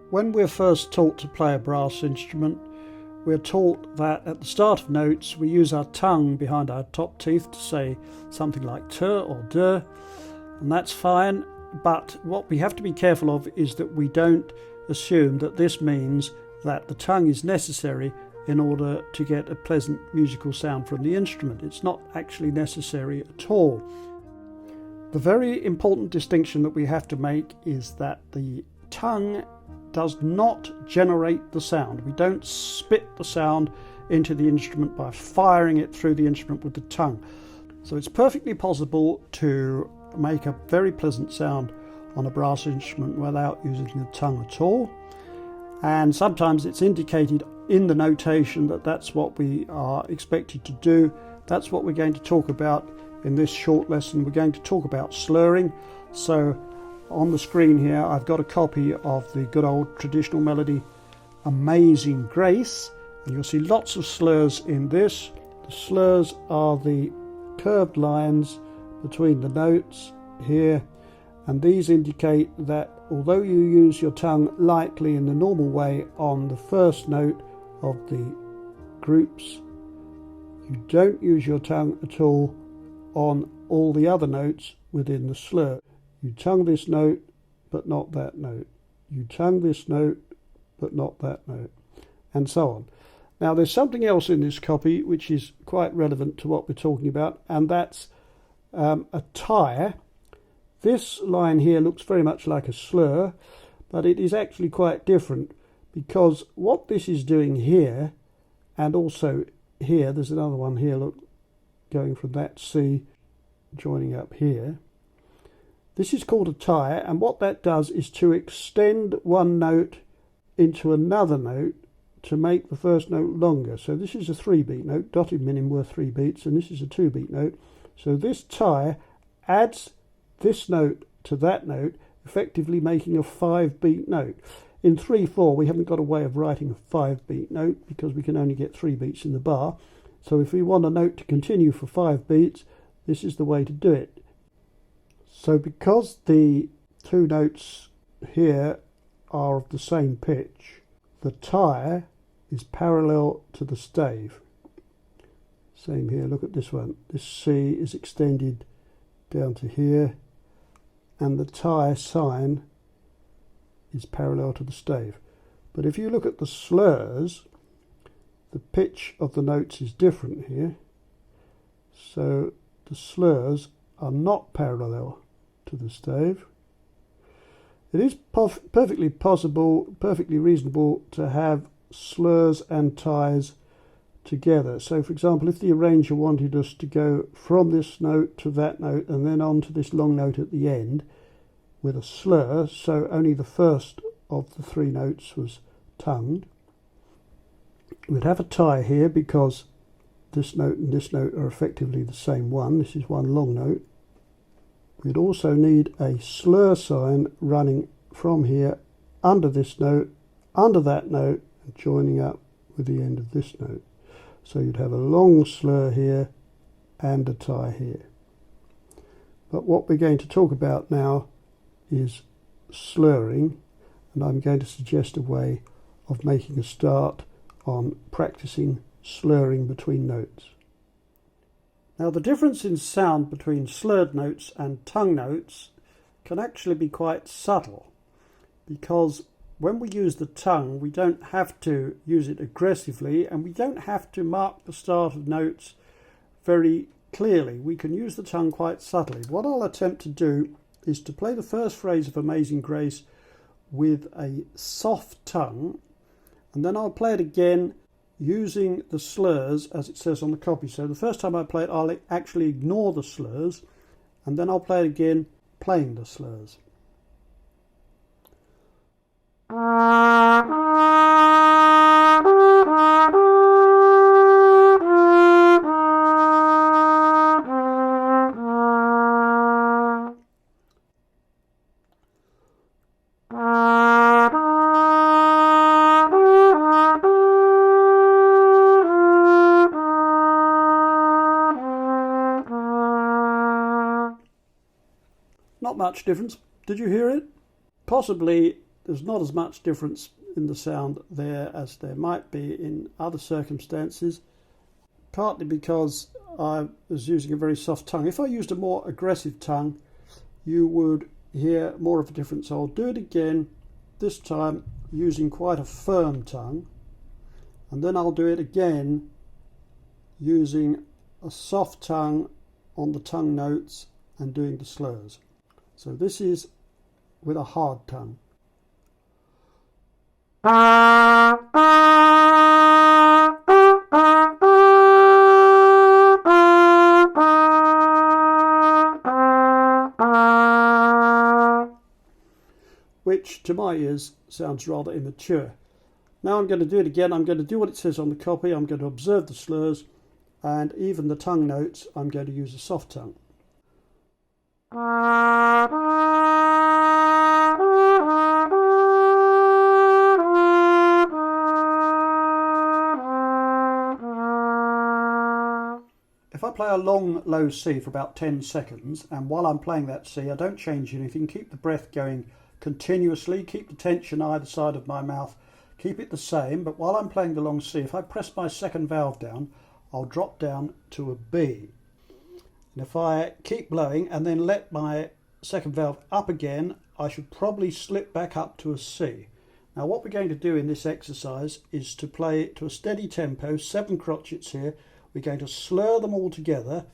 When we're first taught to play a brass instrument, we're taught that at the start of notes we use our tongue behind our top teeth to say something like t or d, and that's fine, but what we have to be careful of is that we don't assume that this means that the tongue is necessary in order to get a pleasant musical sound from the instrument. It's not actually necessary at all. The very important distinction that we have to make is that the tongue does not generate the sound. We don't spit the sound into the instrument by firing it through the instrument with the tongue. So it's perfectly possible to make a very pleasant sound on a brass instrument without using the tongue at all. And sometimes it's indicated in the notation that that's what we are expected to do. That's what we're going to talk about in this short lesson. We're going to talk about slurring. So on the screen here I've got a copy of the good old traditional melody Amazing Grace, and you'll see lots of slurs in this. The slurs are the curved lines between the notes here, and these indicate that although you use your tongue lightly in the normal way on the first note of the groups, you don't use your tongue at all on all the other notes within the slur. You tongue this note, but not that note. You tongue this note, but not that note, and so on. Now there's something else in this copy which is quite relevant to what we're talking about, and that's a tie. This line here looks very much like a slur, but it is actually quite different, because what this is doing here, and also here, there's another one here, look, going from that C, joining up here. This is called a tie, and what that does is to extend one note into another note to make the first note longer. So this is a 3-beat note, dotted minim were 3 beats, and this is a 2-beat note. So this tie adds this note to that note, effectively making a 5-beat note. In 3/4 we haven't got a way of writing a 5-beat note because we can only get 3 beats in the bar. So if we want a note to continue for 5 beats, this is the way to do it. So because the two notes here are of the same pitch, the tie is parallel to the stave. Same here, look at this one. This C is extended down to here, and the tie sign is parallel to the stave. But if you look at the slurs, the pitch of the notes is different here. So the slurs are not parallel to the stave. It is perfectly possible, perfectly reasonable to have slurs and ties together. So for example, if the arranger wanted us to go from this note to that note and then on to this long note at the end with a slur, so only the first of the 3 notes was tongued, we'd have a tie here because this note and this note are effectively the same one. This is one long note. We'd also need a slur sign running from here under this note, under that note, and joining up with the end of this note. So you'd have a long slur here and a tie here. But what we're going to talk about now is slurring, and I'm going to suggest a way of making a start on practicing slurring between notes. Now the difference in sound between slurred notes and tongue notes can actually be quite subtle, because when we use the tongue we don't have to use it aggressively, and we don't have to mark the start of notes very clearly. We can use the tongue quite subtly. What I'll attempt to do is to play the first phrase of Amazing Grace with a soft tongue, and then I'll play it again using the slurs as it says on the copy. So the first time I play it I'll actually ignore the slurs, and then I'll play it again playing the slurs. Not much difference. Did you hear it? Possibly there's not as much difference in the sound there as there might be in other circumstances, partly because I was using a very soft tongue. If I used a more aggressive tongue, you would hear more of a difference. I'll do it again, this time using quite a firm tongue, and then I'll do it again using a soft tongue on the tongue notes and doing the slurs. So this is with a hard tongue. Which to my ears sounds rather immature. Now I'm going to do it again. I'm going to do what it says on the copy. I'm going to observe the slurs, and even the tongue notes I'm going to use a soft tongue. If I play a long low C for about 10 seconds, and while I'm playing that C I don't change anything, keep the breath going continuously, keep the tension either side of my mouth, keep it the same, but while I'm playing the long C, if I press my second valve down, I'll drop down to a B. And if I keep blowing and then let my second valve up again, I should probably slip back up to a C. Now what we're going to do in this exercise is to play to a steady tempo, 7 crotchets here. We're going to slur them all together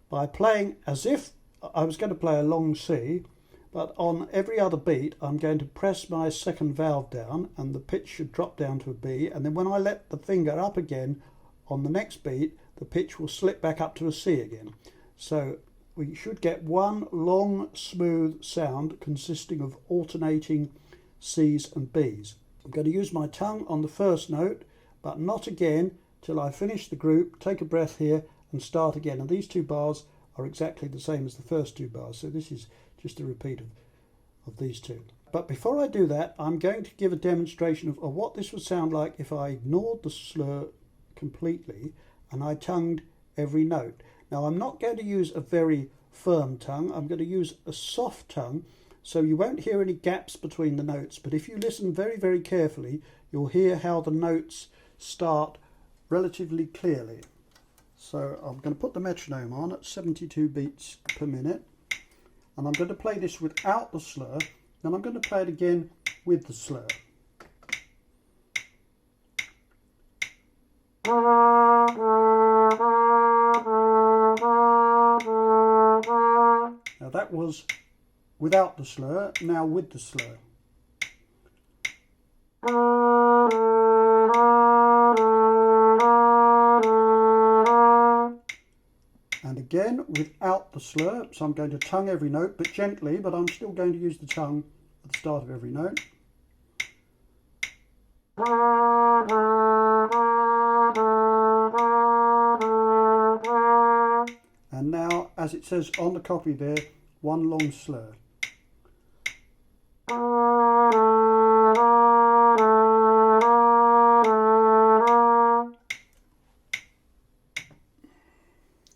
by playing as if I was going to play a long C, but on every other beat I'm going to press my second valve down and the pitch should drop down to a B, and then when I let the finger up again on the next beat, the pitch will slip back up to a C again. So we should get one long smooth sound consisting of alternating C's and B's. I'm going to use my tongue on the first note, but not again till I finish the group, take a breath here and start again. And these two bars are exactly the same as the first two bars, so this is just a repeat of these two. But before I do that, I'm going to give a demonstration of what this would sound like if I ignored the slur completely and I tongued every note. Now I'm not going to use a very firm tongue, I'm going to use a soft tongue, so you won't hear any gaps between the notes, but if you listen very, very carefully, you'll hear how the notes start relatively clearly. So I'm going to put the metronome on at 72 beats per minute, and I'm going to play this without the slur, then I'm going to play it again with the slur. Now that was without the slur, now with the slur. And again without the slur, so I'm going to tongue every note, but gently, but I'm still going to use the tongue at the start of every note. And now, as it says on the copy there, one long slur.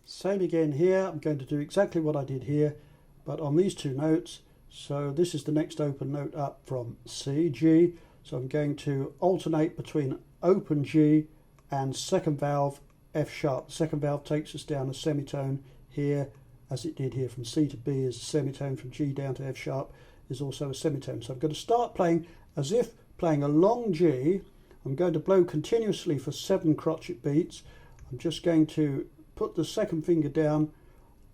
Same again here. I'm going to do exactly what I did here, but on these two notes. So this is the next open note up from C, G. So I'm going to alternate between open G and second valve F sharp. The second valve takes us down a semitone here, as it did here from C to B is a semitone, from G down to F sharp is also a semitone. So I'm going to start playing as if playing a long G. I'm going to blow continuously for 7 crotchet beats. I'm just going to put the second finger down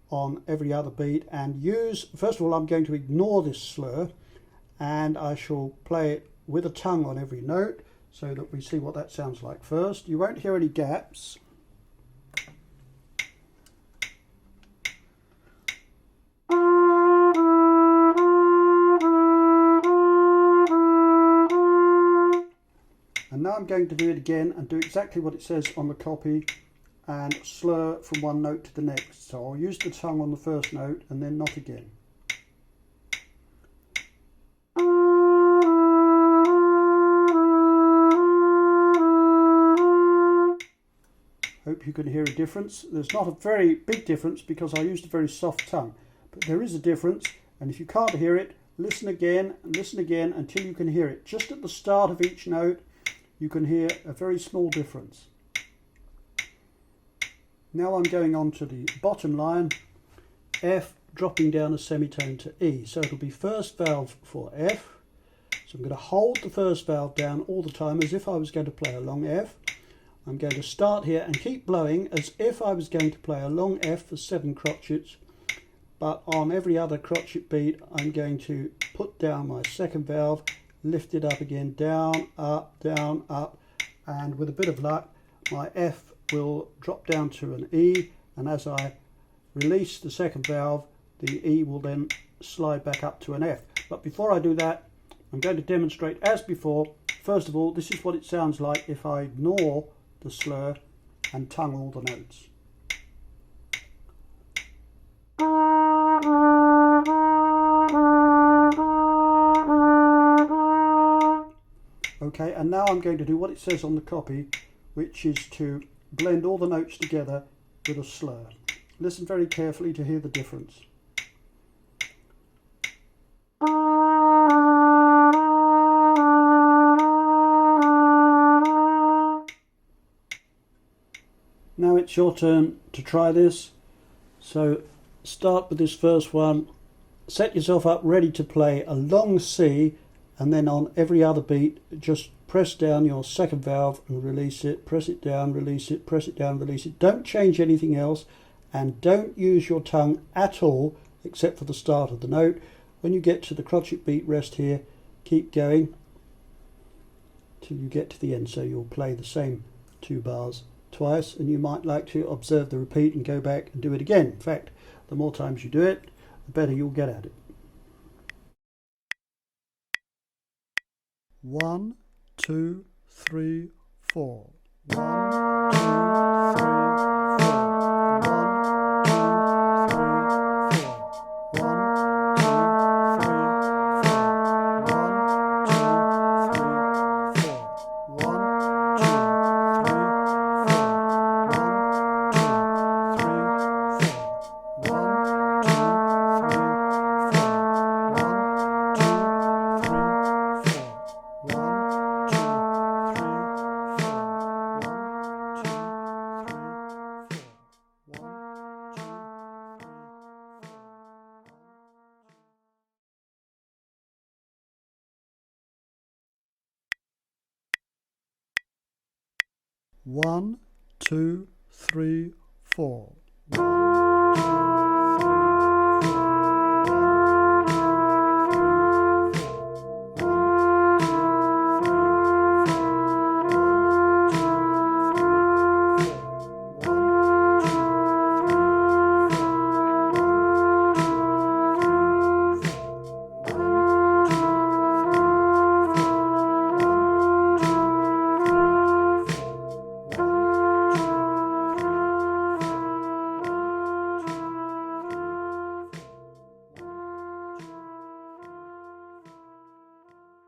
on every other beat and use, first of all I'm going to ignore this slur and I shall play it with a tongue on every note so that we see what that sounds like first. You won't hear any gaps. And now I'm going to do it again and do exactly what it says on the copy and slur from one note to the next. So I'll use the tongue on the first note and then not again. Hope you can hear a difference. There's not a very big difference because I used a very soft tongue, but there is a difference, and if you can't hear it, listen again and listen again until you can hear it. Just at the start of each note, you can hear a very small difference. Now I'm going on to the bottom line, F, dropping down a semitone to E. So it'll be first valve for F. So I'm going to hold the first valve down all the time as if I was going to play a long F. I'm going to start here and keep blowing as if I was going to play a long F for 7 crotchets, but on every other crotchet beat I'm going to put down my second valve, lift it up again, down, up, and with a bit of luck my F will drop down to an E, and as I release the second valve the E will then slide back up to an F. But before I do that, I'm going to demonstrate as before. First of all, this is what it sounds like if I ignore the slur and tongue all the notes. Okay, and now I'm going to do what it says on the copy, which is to blend all the notes together with a slur. Listen very carefully to hear the difference. Now it's your turn to try this. So start with this first one, set yourself up ready to play a long C, and then on every other beat just press down your second valve and release it, press it down, release it, press it down, release it. Don't change anything else, and don't use your tongue at all except for the start of the note. When you get to the crotchet beat, rest here, keep going till you get to the end. So you'll play the same 2 bars twice, and you might like to observe the repeat and go back and do it again. In fact, the more times you do it, the better you'll get at it. 1, 2, 3, 4. 1, 2, 3, 4. 1, 2, 3, 4.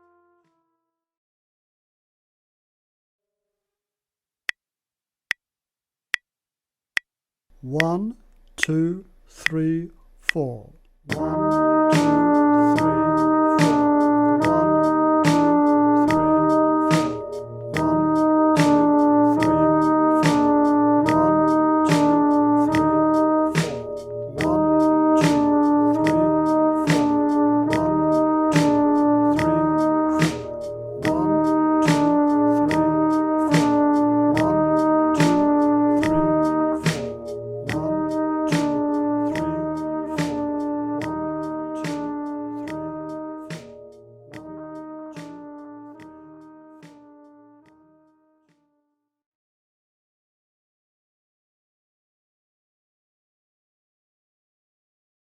1, 2, 3, 1, 2, 3, 4. 1, 2,